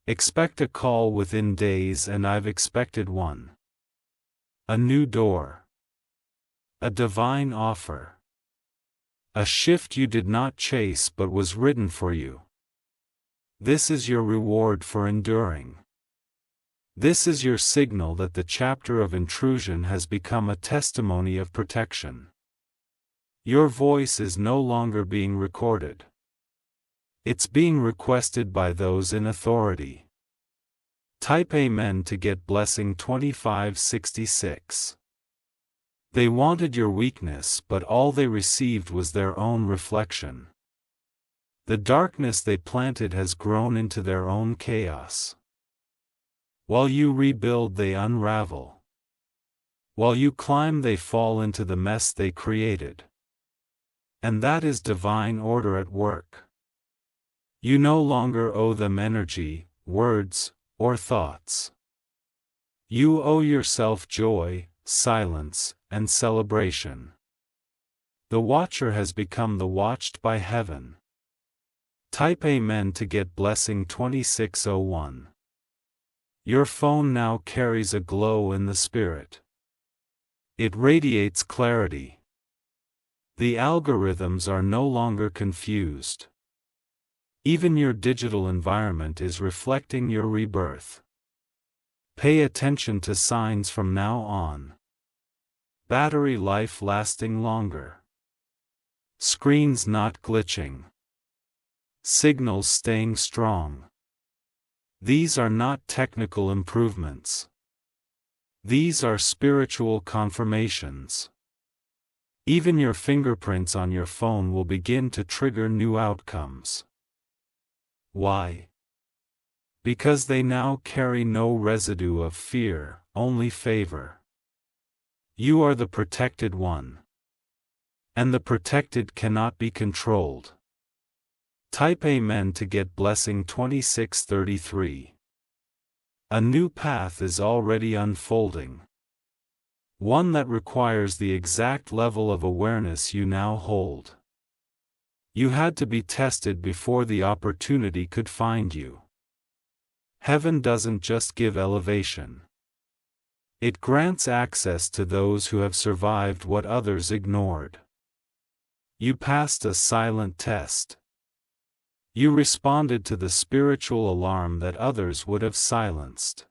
Expect a call within days, and I've expected one. A new door. A divine offer. A shift you did not chase but was written for you. This is your reward for enduring. This is your signal that the chapter of intrusion has become a testimony of protection. Your voice is no longer being recorded. It's being requested by those in authority. Type Amen to get blessing 2566. They wanted your weakness, but all they received was their own reflection. The darkness they planted has grown into their own chaos. While you rebuild, they unravel. While you climb, they fall into the mess they created. And that is divine order at work. You no longer owe them energy, words, or thoughts. You owe yourself joy, silence, and celebration. The watcher has become the watched by heaven. Type Amen to get blessing 2601. Your phone now carries a glow in the spirit. It radiates clarity. The algorithms are no longer confused. Even your digital environment is reflecting your rebirth. Pay attention to signs from now on. Battery life lasting longer. Screens not glitching. Signals staying strong. These are not technical improvements. These are spiritual confirmations. Even your fingerprints on your phone will begin to trigger new outcomes. Why? Because they now carry no residue of fear, only favor. You are the protected one. And the protected cannot be controlled. Type Amen to get blessing 2633. A new path is already unfolding. One that requires the exact level of awareness you now hold. You had to be tested before the opportunity could find you. Heaven doesn't just give elevation. It grants access to those who have survived what others ignored. You passed a silent test. You responded to the spiritual alarm that others would have silenced.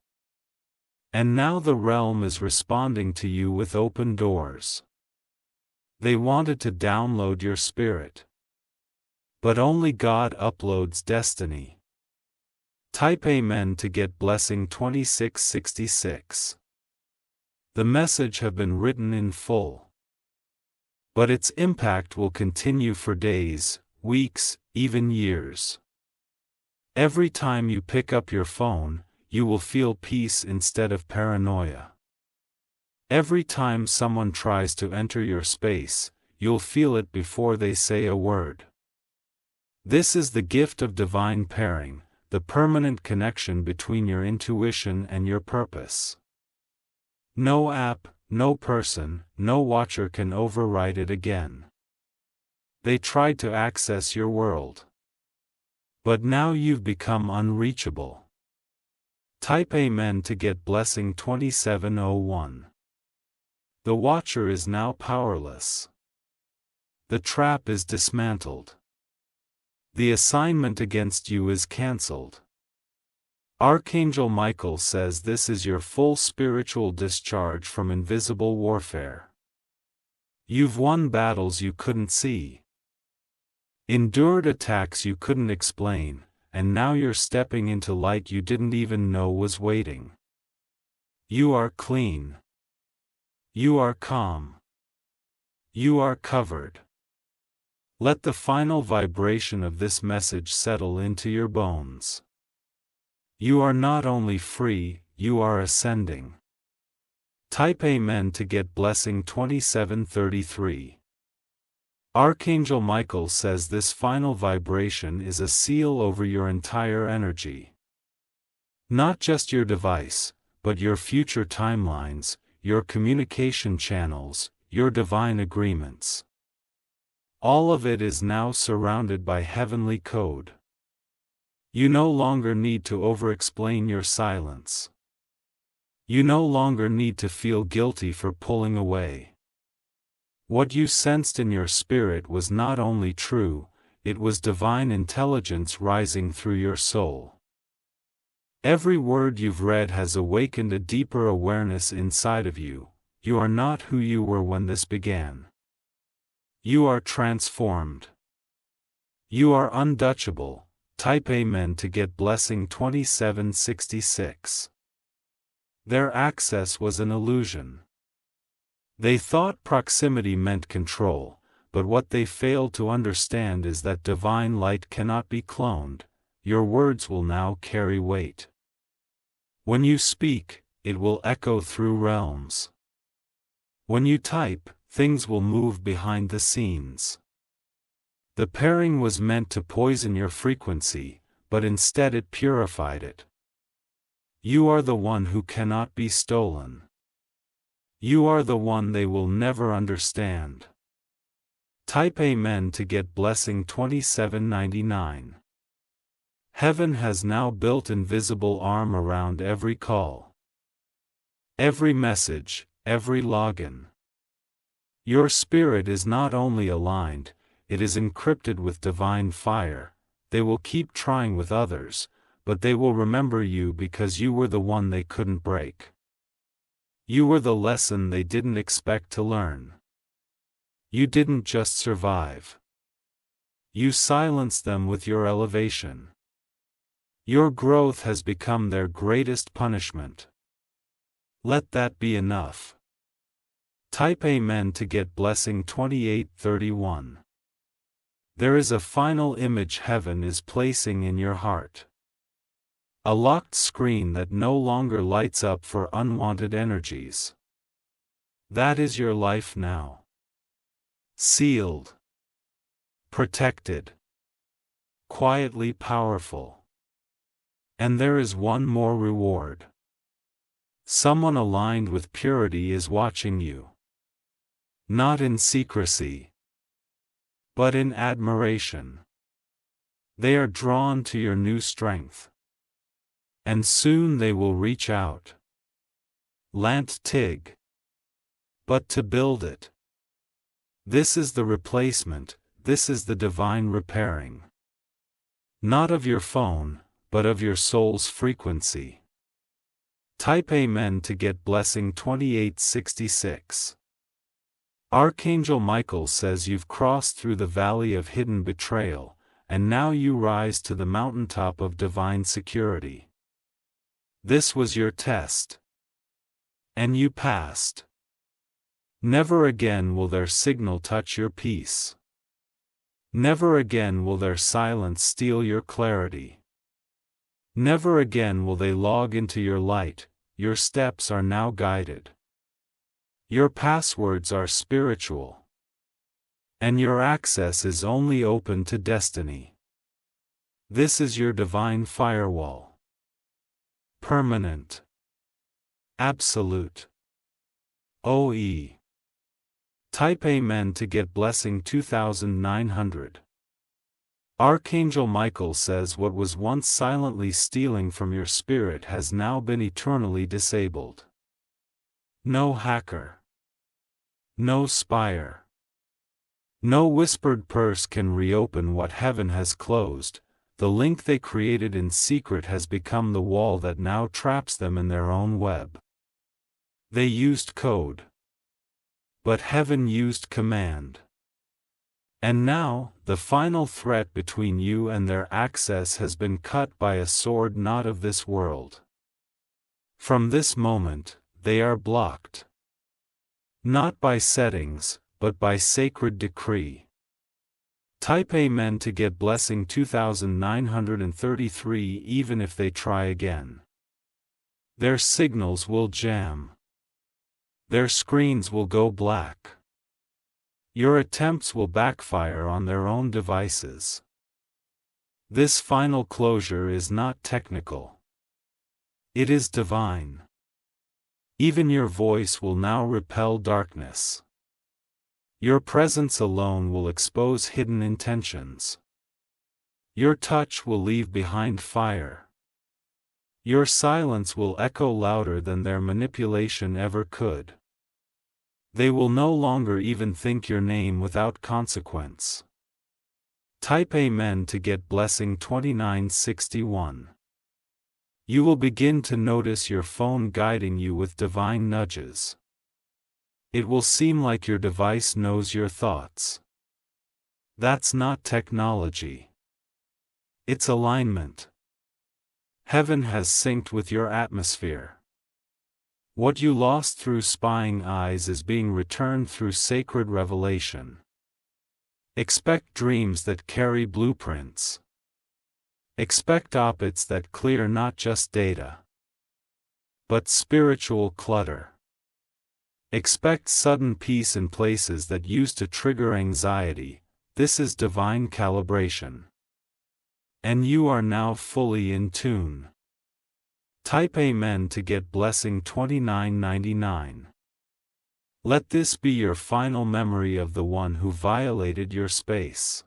And now the realm is responding to you with open doors. They wanted to download your spirit. But only God uploads destiny. Type Amen to get blessing 2666. The message have been written in full. But its impact will continue for days, weeks, even years. Every time you pick up your phone, you will feel peace instead of paranoia. Every time someone tries to enter your space, you'll feel it before they say a word. This is the gift of divine pairing, the permanent connection between your intuition and your purpose. No app, no person, no watcher can override it again. They tried to access your world. But now you've become unreachable. Type Amen to get blessing 2701. The watcher is now powerless. The trap is dismantled. The assignment against you is cancelled. Archangel Michael says this is your full spiritual discharge from invisible warfare. You've won battles you couldn't see. Endured attacks you couldn't explain, and now you're stepping into light you didn't even know was waiting. You are clean. You are calm. You are covered. Let the final vibration of this message settle into your bones. You are not only free, you are ascending. Type Amen to get blessing 2733. Archangel Michael says this final vibration is a seal over your entire energy. Not just your device, but your future timelines, your communication channels, your divine agreements. All of it is now surrounded by heavenly code. You no longer need to over-explain your silence. You no longer need to feel guilty for pulling away. What you sensed in your spirit was not only true, it was divine intelligence rising through your soul. Every word you've read has awakened a deeper awareness inside of you. You are not who you were when this began. You are transformed. You are untouchable. Type Amen to get blessing 2766. Their access was an illusion. They thought proximity meant control, but what they failed to understand is that divine light cannot be cloned. Your words will now carry weight. When you speak, it will echo through realms. When you type, things will move behind the scenes. The pairing was meant to poison your frequency, but instead it purified it. You are the one who cannot be stolen. You are the one they will never understand. Type Amen to get blessing 2799. Heaven has now built invisible arm around every call, every message, every login. Your spirit is not only aligned, it is encrypted with divine fire. They will keep trying with others, but they will remember you because you were the one they couldn't break. You were the lesson they didn't expect to learn. You didn't just survive. You silenced them with your elevation. Your growth has become their greatest punishment. Let that be enough. Type Amen to get blessing 2831. There is a final image heaven is placing in your heart. A locked screen that no longer lights up for unwanted energies. That is your life now. Sealed. Protected. Quietly powerful. And there is one more reward. Someone aligned with purity is watching you. Not in secrecy, but in admiration. They are drawn to your new strength. And soon they will reach out. Lant Tig. But to build it. This is the replacement, this is the divine repairing. Not of your phone, but of your soul's frequency. Type Amen to get blessing 2866. Archangel Michael says you've crossed through the valley of hidden betrayal, and now you rise to the mountaintop of divine security. This was your test. And you passed. Never again will their signal touch your peace. Never again will their silence steal your clarity. Never again will they log into your light. Your steps are now guided. Your passwords are spiritual. And your access is only open to destiny. This is your divine firewall. Permanent. Absolute. OE. Type Amen to get blessing 2900. Archangel Michael says what was once silently stealing from your spirit has now been eternally disabled. No hacker. No spire. No whispered purse can reopen what heaven has closed. The link they created in secret has become the wall that now traps them in their own web. They used code. But heaven used command. And now, the final threat between you and their access has been cut by a sword not of this world. From this moment, they are blocked. Not by settings, but by sacred decree. Type Amen to get blessing 2933 even if they try again. Their signals will jam. Their screens will go black. Your attempts will backfire on their own devices. This final closure is not technical. It is divine. Even your voice will now repel darkness. Your presence alone will expose hidden intentions. Your touch will leave behind fire. Your silence will echo louder than their manipulation ever could. They will no longer even think your name without consequence. Type Amen to get blessing 2961. You will begin to notice your phone guiding you with divine nudges. It will seem like your device knows your thoughts. That's not technology. It's alignment. Heaven has synced with your atmosphere. What you lost through spying eyes is being returned through sacred revelation. Expect dreams that carry blueprints. Expect opits that clear not just data, but spiritual clutter. Expect sudden peace in places that used to trigger anxiety. This is divine calibration. And you are now fully in tune. Type Amen to get blessing 2999. Let this be your final memory of the one who violated your space.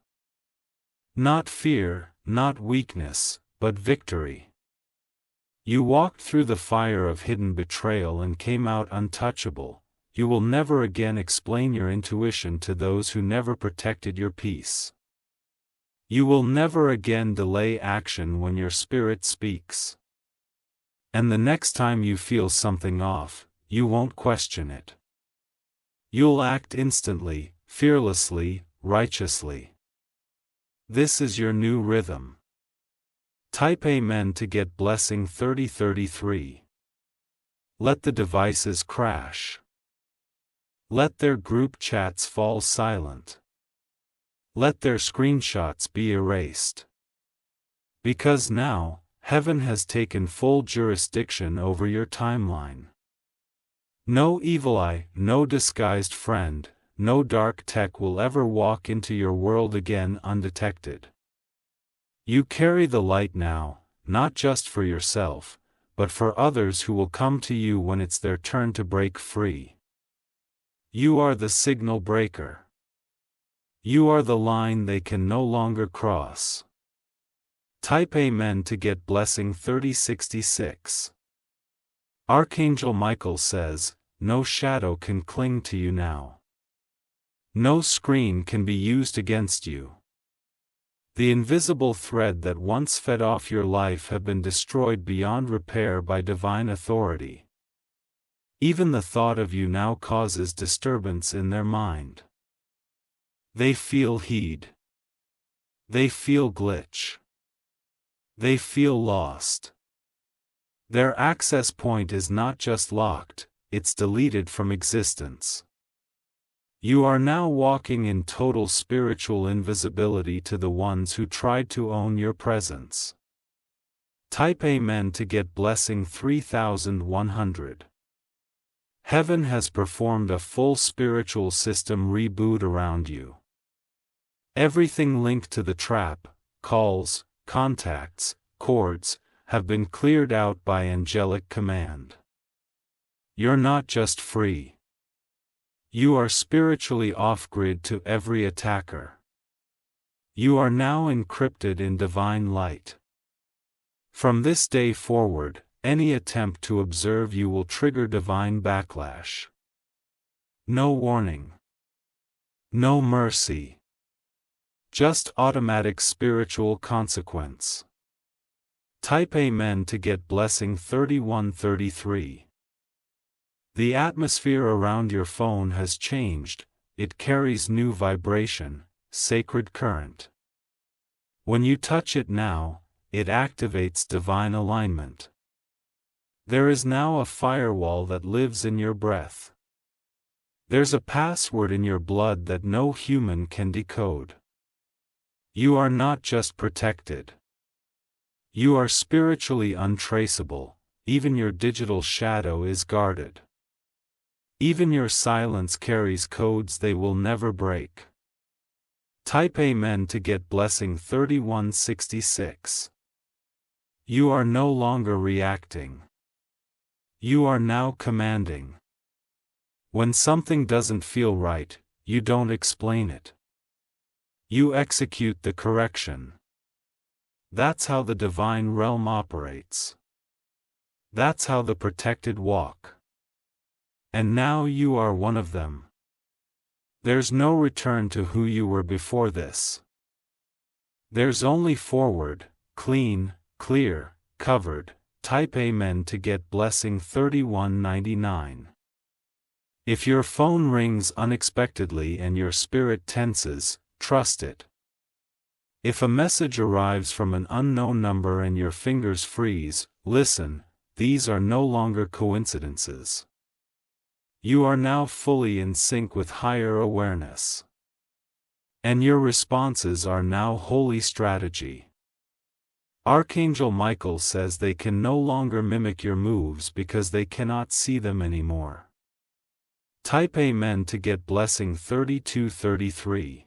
Not fear, not weakness, but victory. You walked through the fire of hidden betrayal and came out untouchable. You will never again explain your intuition to those who never protected your peace. You will never again delay action when your spirit speaks. And the next time you feel something off, you won't question it. You'll act instantly, fearlessly, righteously. This is your new rhythm. Type Amen to get blessing 3033. Let the devices crash. Let their group chats fall silent. Let their screenshots be erased. Because now, heaven has taken full jurisdiction over your timeline. No evil eye, no disguised friend, no dark tech will ever walk into your world again undetected. You carry the light now, not just for yourself, but for others who will come to you when it's their turn to break free. You are the signal breaker. You are the line they can no longer cross. Type Amen to get blessing 3066. Archangel Michael says, no shadow can cling to you now. No screen can be used against you. The invisible thread that once fed off your life have been destroyed beyond repair by divine authority. Even the thought of you now causes disturbance in their mind. They feel heed. They feel glitch. They feel lost. Their access point is not just locked, it's deleted from existence. You are now walking in total spiritual invisibility to the ones who tried to own your presence. Type Amen to get blessing 3100. Heaven has performed a full spiritual system reboot around you. Everything linked to the trap, calls, contacts, cords, have been cleared out by angelic command. You're not just free. You are spiritually off-grid to every attacker. You are now encrypted in divine light. From this day forward, any attempt to observe you will trigger divine backlash. No warning. No mercy. Just automatic spiritual consequence. Type Amen to get blessing 3133. The atmosphere around your phone has changed, it carries new vibration, sacred current. When you touch it now, it activates divine alignment. There is now a firewall that lives in your breath. There's a password in your blood that no human can decode. You are not just protected. You are spiritually untraceable, even your digital shadow is guarded. Even your silence carries codes they will never break. Type Amen to get blessing 3166. You are no longer reacting. You are now commanding. When something doesn't feel right, you don't explain it. You execute the correction. That's how the divine realm operates. That's how the protected walk. And now you are one of them. There's no return to who you were before this. There's only forward, clean, clear, covered. Type Amen to get blessing 3199. If your phone rings unexpectedly and your spirit tenses, trust it. If a message arrives from an unknown number and your fingers freeze, listen, these are no longer coincidences. You are now fully in sync with higher awareness. And your responses are now holy strategy. Archangel Michael says they can no longer mimic your moves because they cannot see them anymore. Type Amen to get blessing 3233.